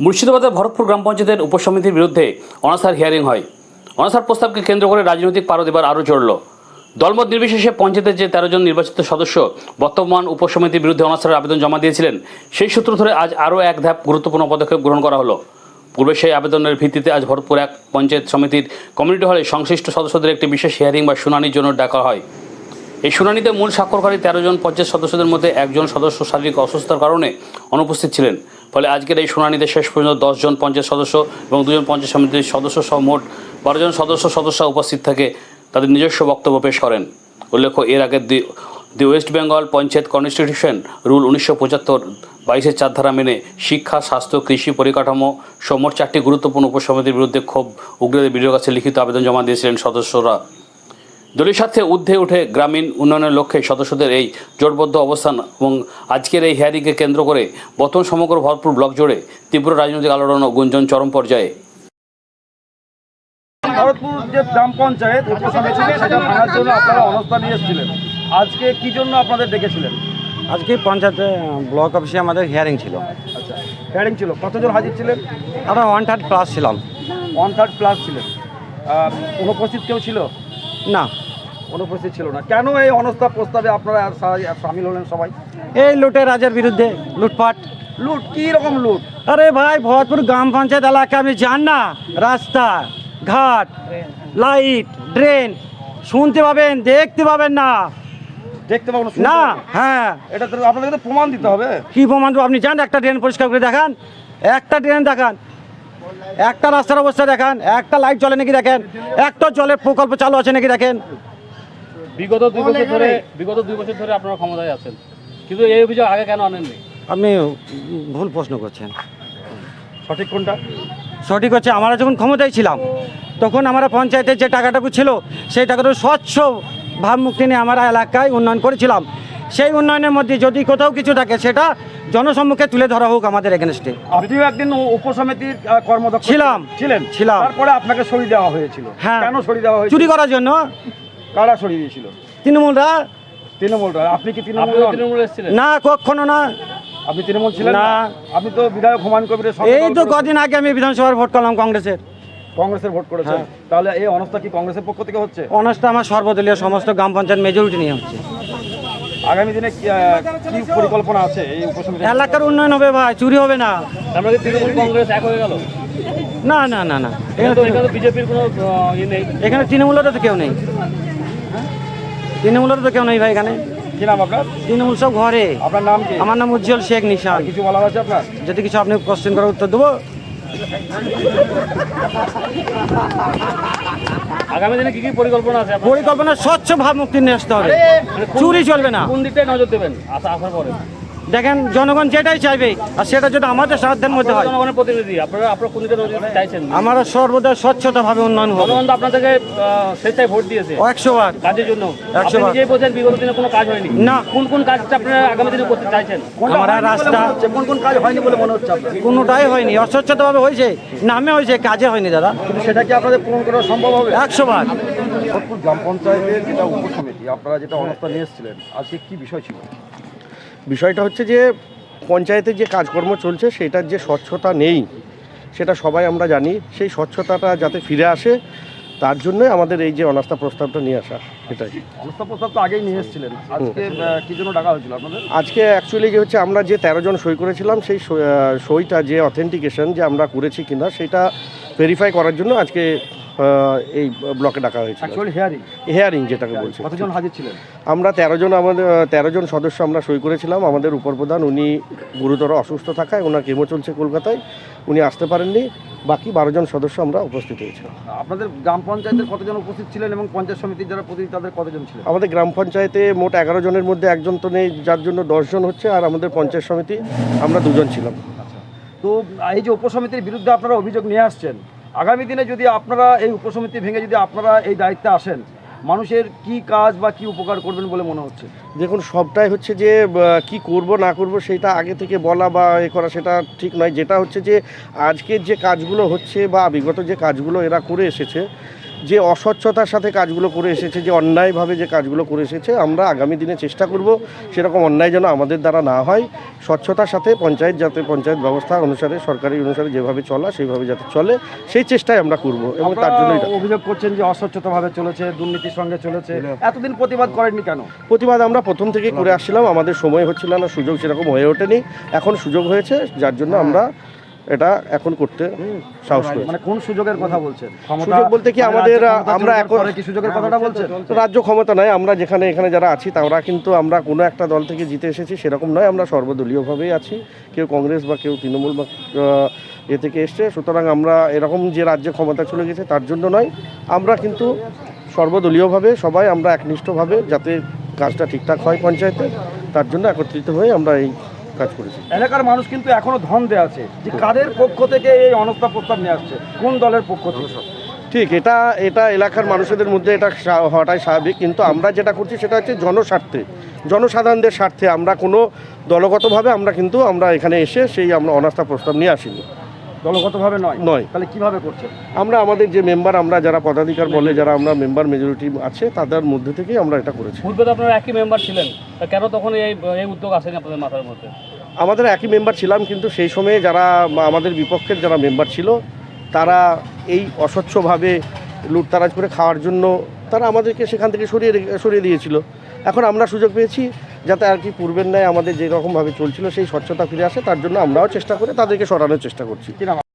মুর্শিদাবাদের ভরতপুর গ্রাম পঞ্চায়েতের উপসমিতির বিরুদ্ধে অনাস্থার হিয়ারিং হয়। অনাস্থার প্রস্তাবকে কেন্দ্র করে রাজনৈতিক পারদ এবার আরও চড়ল। দলমত নির্বিশেষে পঞ্চায়েতের যে 13 জন নির্বাচিত সদস্য বর্তমান উপসমিতির বিরুদ্ধে অনাস্থার আবেদন জমা দিয়েছিলেন, সেই সূত্র ধরে আজ আরও এক ধাপ গুরুত্বপূর্ণ পদক্ষেপ গ্রহণ করা হলো। পূর্বে সেই আবেদনের ভিত্তিতে আজ ভরতপুর এক পঞ্চায়েত সমিতির কমিউনিটি হলে সংশ্লিষ্ট সদস্যদের একটি বিশেষ হিয়ারিং বা শুনানির জন্য ডাকা হয়। এই শুনানিতে মূল স্বাক্ষরকারী 13 জন পঞ্চায়েত সদস্যদের মধ্যে একজন সদস্য শারীরিক অসুস্থতার কারণে অনুপস্থিত ছিলেন। ফলে আজকের এই শুনানিতে শেষ পর্যন্ত 10 জন পঞ্চায়েত সদস্য এবং 2 জন পঞ্চায়েত সমিতির সদস্য সহ মোট 12 জন সদস্য উপস্থিত থেকে তাদের নিজস্ব বক্তব্য পেশ করেন। উল্লেখ্য, এর আগে the West Bengal panchayat constitution rule 1975 22-4 ধারা মেনে শিক্ষা, স্বাস্থ্য, কৃষি, পরিকাঠামো সহ মোট 4টি গুরুত্বপূর্ণ উপসমিতির বিরুদ্ধে ক্ষোভ উগ্রদের বিডিওর কাছে লিখিত আবেদন জমা দিয়েছিলেন সদস্যরা। দলীয় স্বার্থে ঊর্ধ্বে উঠে গ্রামীণ উন্নয়নের লক্ষ্যে সদস্যদের এই জোটবদ্ধ অবস্থান এবং আজকের এই হিয়ারিংকে কেন্দ্র করে বর্তমান সমগ্র ভরতপুর ব্লক জুড়ে তীব্র রাজনৈতিক আলোড়ন ও গুঞ্জন চরম পর্যায়ে। ভরতপুর যে গ্রাম পঞ্চায়েত উপসমিতি সেটা ভাঙার জন্য আপনারা অবস্থান নিয়ে এসেছিলেন। আজকে কি জন্য আপনাদের ডেকেছিলেন? আজকে পঞ্চায়েতে ব্লক অফিসে আমাদের হিয়ারিং ছিল। আচ্ছা, হিয়ারিং ছিল। কতজন হাজির ছিলেন? আমরা 1/3+ ছিলাম। 1/3+ ছিলেন। অনুপস্থিত কেউ ছিল না, অনুপস্থিত ছিল না। কেন এই অনাস্থা প্রস্তাবে আপনারা সামিল হলেন সবাই? এই লুটের রাজের বিরুদ্ধে লুটপাট। লুট? কী রকম লুট? আরে ভাই, ভরতপুর গ্রাম পঞ্চায়েত এলাকা আমি জান না, রাস্তা ঘাট, লাইট, ড্রেন শুনতে পাবেন, দেখতে পাবেন না। দেখতে পাবেন না? হ্যাঁ, এটা তো আপনাদের তো প্রমাণ দিতে হবে। কি প্রমাণ দেবো? আপনি যান, একটা ড্রেন পরিষ্কার করে দেখান, একটা ড্রেন দেখান, একটা রাস্তার অবস্থা দেখান, একটা লাইট জ্বলে নাকি দেখেন, একটা জলের প্রকল্প চালু আছে নাকি দেখেন। বিগত 2 বছর ধরে আপনারা ক্ষমতায় আছেন, কিন্তু এই অভিযোগ আগে কেন আনেননি? আপনি ভুল প্রশ্ন করছেন। সঠিক কোনটা? সঠিক হচ্ছে, আমরা যখন ক্ষমতায় ছিলাম তখন আমরা পঞ্চায়েতের যে টাকাটুকু ছিল সেই টাকাটা স্বচ্ছ ভাবমুক্তি নিয়ে আমরা এলাকায় উন্নয়ন করেছিলাম। সেই উন্নয়নের মধ্যে যদি কোথাও কিছু থাকে সেটা জনসম্মুখে তুলে ধরা হোক আমাদের এগেনস্টে। আপনিও একদিন উপসমিতির কর্মদক্ষ ছিলেন। ছিলাম। তারপরে আপনাকে সরিয়ে দেওয়া হয়েছিল। হ্যাঁ। কেন সরিয়ে দেওয়া হয়েছিল? চুরি করার জন্য। কারা সরিয়ে দিয়েছিল? তৃণমূলরা। তৃণমূলরা? আপনি কি তৃণমূল এসেছিলেন? না, কখনো না। আপনি তৃণমূল ছিলেন না। আপনি তো বিধায়ক হুমায়ুন কবিরের সঙ্গে এই তো কদিন আগে আমি বিধানসভার ভোট করলাম কংগ্রেসের। ভোট করেছেন। তাহলে এই অনাস্থা কি কংগ্রেসের পক্ষ থেকে হচ্ছে? অনাস্থা আমার সর্বদলীয় সমস্ত গ্রাম পঞ্চায়েত মেজরিটি নিয়ে হচ্ছে। আগামী দিনে কি পরিকল্পনা আছে এই উপসমিতি? এলাকার উন্নয়ন হবে ভাই, চুরি হবে না। আমরা কি তৃণমূল কংগ্রেস এক হয়ে গেল? না না না না, এখানে বিজেপির কোনো নেই। এখানে তৃণমূলেরও তো কেউ নেই। তৃণমূলেরও তো কেউ নেই ভাই এখানে। কি নাম আপনার? তৃণমূল সব ঘরে। আপনার নাম কি? আমার নাম উজ্জ্বল শেখ নিশান। কিছু বলার আছে আপনার? যদি কিছু আপনি কোশ্চেন করার উত্তর দেবো। আগামী দিনে কি পরিকল্পনা আছে? পরিকল্পনা স্বচ্ছ ভাবমুক্তি নিয়ে আসতে হবে, চুরি চলবে না। কোন দিকটায় নজর দেবেন আসার পরে? দেখেন, জনগণ যেটাই চাইবে আর সেটা যদি আমাদের সাধ্যের মধ্যে হয়। জনগণের প্রতিনিধি আপনারা কোন দিকে নজর দিতে চাইছেন? আমরা সর্বদা স্বচ্ছতাভাবে উন্নয়ন হবে। জনগণ তো আপনাদেরকে স্বেচ্ছায় ভোট দিয়েছে 100 বার কাজের জন্য। 100 বার। নিজেই বলছেন বিগত দিনে কোনো কাজ হয়নি। না। কোন কাজটা আপনারা আগামী দিনে করতে চাইছেন? আমরা রাস্তা, কোন কাজ হয়নি বলে মনে হচ্ছে আপনার? কোনোটাই হয়নি। অস্বচ্ছতাভাবে হয়েছে, নামে হয়েছে, কাজে হয়নি দাদা। কিন্তু সেটা কি আপনাদের পূরণ করা সম্ভব হবে? 100 বার। ভরতপুর গ্রাম পঞ্চায়েতের যেটা উপসমিতি আপনারা যেটা অনাস্থা নিয়ে এসেছিলেন, আজকে কি বিষয় ছিল? বিষয়টা হচ্ছে যে পঞ্চায়েতের যে কাজকর্ম চলছে সেটার যে স্বচ্ছতা নেই সেটা সবাই আমরা জানি। সেই স্বচ্ছতাটা যাতে ফিরে আসে তার জন্য আমাদের এই যে অনাস্থা প্রস্তাবটা নিয়ে আসা, সেটাই। অনাস্থা প্রস্তাব তো আগেই নিয়ে এসেছিলেন, আজকে কি জন্য ডাকা হয়েছিল আপনাদের? আজকে অ্যাকচুয়ালি যে হচ্ছে আমরা যে 13 জন সই করেছিলাম সেই সইটা যে অথেন্টিকেশন যে আমরা করেছি কিনা সেটা ভেরিফাই করার জন্য আজকে এই ব্লকে ডাকা হয়েছিল। অ্যাকচুয়ালি হিয়ারিং যেটাকে বলছি। কতজন হাজির ছিলেন? আমরা 13 জন, আমাদের 13 জন সদস্য আমরা সই করেছিলাম। আমাদের উপপ্রধান উনি গুরুতর অসুস্থ থাকায় ওনার কেমো চলছে কলকাতায়, উনি আসতে পারেননি। বাকি 12 জন সদস্য আমরা উপস্থিত হয়েছিলাম। আপনাদের গ্রাম পঞ্চায়েতের কতজন উপস্থিত ছিলেন এবং পঞ্চায়েত সমিতির যারা প্রতিনিধি তাদের কতজন ছিলেন? আমাদের গ্রাম পঞ্চায়েতে মোট 11 জনের মধ্যে একজন তো নেই, যার জন্য 10 জন হচ্ছে। আর আমাদের পঞ্চায়েত সমিতি আমরা 2 জন ছিলাম। তো এই যে উপসমিতির বিরুদ্ধে আপনারা অভিযোগ নিয়ে আসছেন, আগামী দিনে যদি আপনারা এই উপসমিতি ভেঙে যদি আপনারা এই দায়িত্বে আসেন, মানুষের কি কাজ বা কি উপকার করবেন বলে মনে হচ্ছে? দেখুন, সবটাই হচ্ছে যে কি করব না করব সেটা আগে থেকে বলা বা এ করা সেটা ঠিক নয়। যেটা হচ্ছে যে আজকের যে কাজগুলো হচ্ছে বা বিগত যে কাজগুলো এরা করে এসেছে যে অস্বচ্ছতার সাথে কাজগুলো করে এসেছে, যে অন্যায়ভাবে যে কাজগুলো করে এসেছে, আমরা আগামী দিনে চেষ্টা করব সেরকম অন্যায় যেন আমাদের দ্বারা না হয়। স্বচ্ছতার সাথে পঞ্চায়েত যাতে পঞ্চায়েত ব্যবস্থা অনুসারে, সরকারি অনুসারে যেভাবে চলা সেইভাবে যাতে চলে, সেই চেষ্টাই আমরা করব। এবং তার জন্য আপনারা অভিযোগ করছেন যে অস্বচ্ছতাভাবে চলেছে, দুর্নীতির সঙ্গে চলেছে, এতদিন প্রতিবাদ করেননি কেন? প্রতিবাদ আমরা প্রথম থেকেই করে আসছিলাম, আমাদের সময় হচ্ছিল না, সুযোগ সেরকম হয়ে ওঠেনি। এখন সুযোগ হয়েছে, যার জন্য আমরা এটা এখন করতে সাহস করি। মানে কোন সুযোগের কথা বলছেন? সুযোগ বলতে কি আমাদের আমরা এখন কি সুযোগের কথাটা বলছেন? রাজ্য ক্ষমতা নয়, আমরা এখানে যারা আছি তারা কিন্তু আমরা কোনো একটা দল থেকে জিতে এসেছি সেরকম নয়, আমরা সর্বদলীয়ভাবেই আছি। কেউ কংগ্রেস বা কেউ তৃণমূল বা এ থেকে এসছে, সুতরাং আমরা এরকম যে রাজ্যে ক্ষমতা চলে গেছে তার জন্য নয়, আমরা কিন্তু সর্বদলীয়ভাবে সবাই আমরা একনিষ্ঠভাবে যাতে কাজটা ঠিকঠাক হয় পঞ্চায়েতে, তার জন্য একত্রিত হয়ে আমরা এই কাজ করেছি। এলাকার মানুষ কিন্তু এখনো ধন্দে আছে যে কাদের পক্ষ থেকে এই অনাস্থা প্রস্তাব নিয়ে আসছে, কোন দলের পক্ষ থেকে? ঠিক, এটা এলাকার মানুষদের মধ্যে এটা হওয়াটাই স্বাভাবিক, কিন্তু আমরা যেটা করছি সেটা হচ্ছে জনস্বার্থে, জনসাধারণদের স্বার্থে। আমরা কোনো দলগতভাবে আমরা এখানে এসে সেই আমরা অনাস্থা প্রস্তাব নিয়ে আসিনি। দলগতভাবে নয়। তাহলে কিভাবে করছেন? আমরা আমাদের যে মেম্বার, আমরা যারা পদাধিকার বলে যারা আমরা মেম্বার মেজরিটি আছে তাদের মধ্যে থেকেই আমরা এটা করেছি। পূর্বে তো আপনারা একই মেম্বার ছিলেন, কেন তখন এই উদ্যোগ আসেনি আপনাদের মাথার মধ্যে? আমাদের একই মেম্বার ছিলাম, কিন্তু সেই সময়ে যারা আমাদের বিপক্ষের যারা মেম্বার ছিল তারা এই অস্বচ্ছভাবে লুটতারাজ করে খাওয়ার জন্য তারা আমাদেরকে সেখান থেকে সরিয়ে দিয়েছিল। এখন আমরা সুযোগ পেয়েছি যাতে আর কি পূর্বের ন্যায় আমাদের যেরকমভাবে চলছিল সেই স্বচ্ছতা ফিরে আসে, তার জন্য আমরাও চেষ্টা করে তাদেরকে সরানোর চেষ্টা করছি। কি নাম?